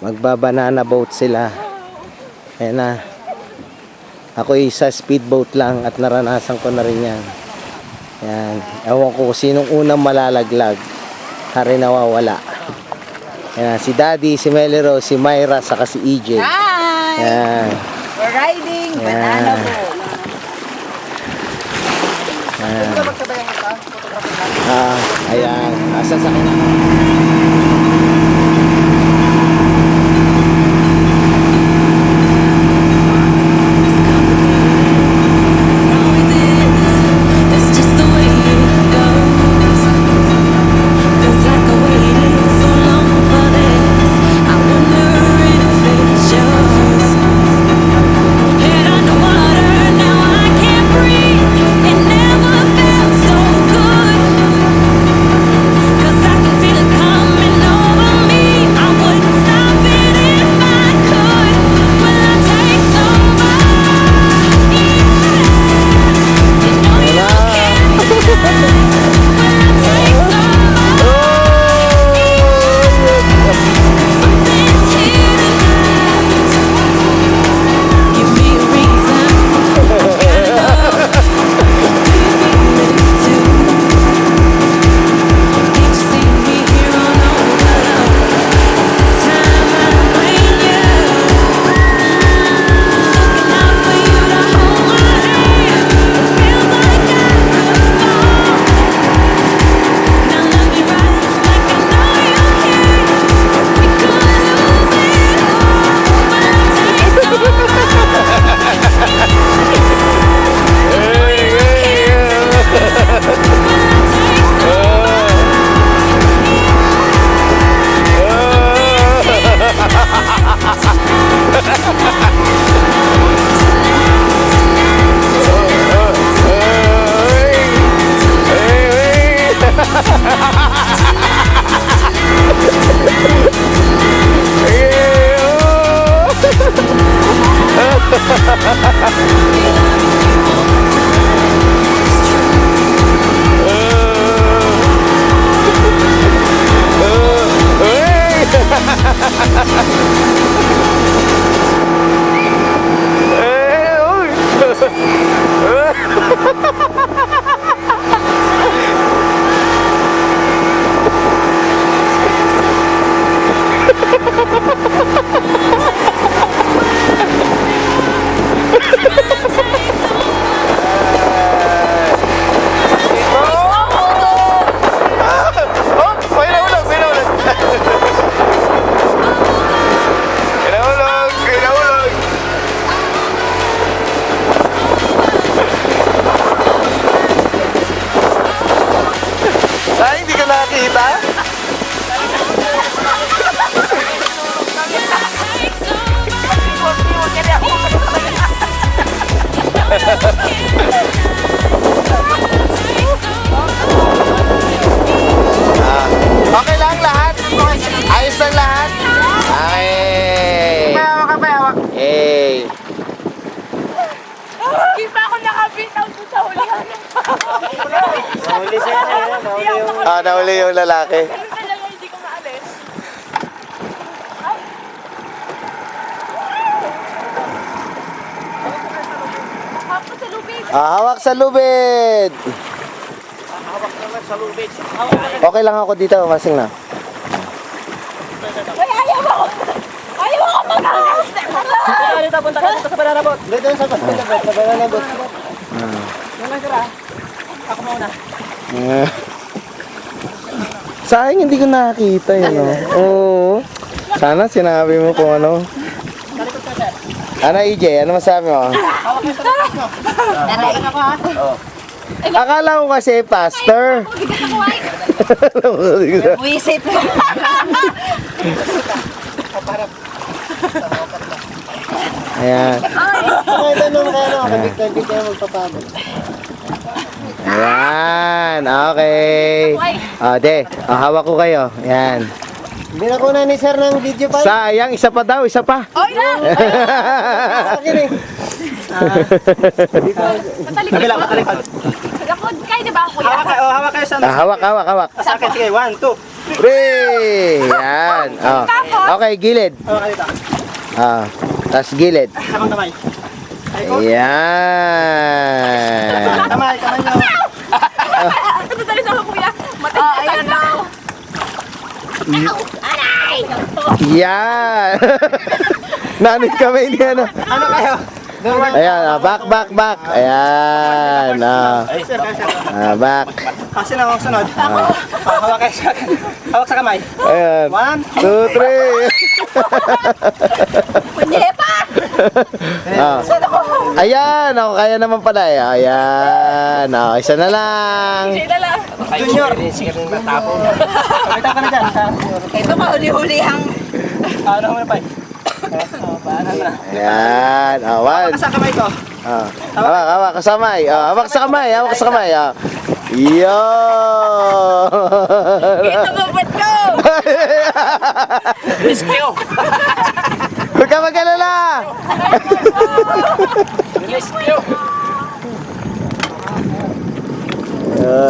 Magbabanana boat sila. Ayan na. Ako isa speedboat lang at naranasan ko na rin yan. Ayan. Ewan ko sinong unang malalaglag. Hari nawawala. Ayan. Si Daddy, si Melero, si Myra, saka si EJ. Hi! Ayan. We're riding banana boat. Ayan. Asa sa kanya. Okay lang lahat? Ayos lang lahat? Okay. Hawak. Hey. Hindi pa ako nakabitaw doon sa hulihan. Nahuli siya na yun. Nahuli yung lalaki. Ano talaga hindi ko maalis? Hapos sa lubid. Hawak sa lubid. Hawak naman sa lubid. Okay lang ako dito, masing na. Ay, ayaw ako! Ayaw ako mag-alas! Dito, punta ka dito sa banana boat. Dito sa banana boat. Naman sila. Ako muna. Sayang hindi ko nakakita yun. Oo. Sana sinabi mo kung ano. Ano EJ, ano masabi mo? Hawak mo sa lubid mo. Naraing ako ha? Akala ko kasi pastor. Buisit. Ayan. Tanong kayo, kabig-kabig kayo magpapagod. Ayan. Okay. Hawak ko kayo. Ayan. Hindi na kuna ni sir ng video pa. Sayang, isa pa daw, isa pa. Oy na! Akin eh. Kabila, matalikod. Ako, kayo di ba ako kuya? Hawak kayo sa Hawak. Sa akin, sige, 1, 2. Three! Yan. Oh. Okay, gilid. Okay, dito. Tas gilid. Sabang kamay. Yan. Kamay nyo. Natutali sa ako kuya. Matagdasan daw. Aray! Yan. Nanit kami ni ano. Ano kayo? Ayan, back. Ayan. Ay, sir. Back. Kasi na ako sunod. Hawak kayo sa akin. Hawak sa kamay. Ayan. 1, 2, 3. Punyepa! Ayan, ako kaya naman pala. Ayan. Isa na lang. Sige na lang. Junior. Kumita ka na dyan. Ito pa, huli-huli ang... Ano mo na pa? Paano na? Ayan. One. Sa kamay ko. Hawak sa kamay. Hawak sa kamay. Yo! Ito bubot ko! Rescue! Huwag ka mag-alala! Rescue!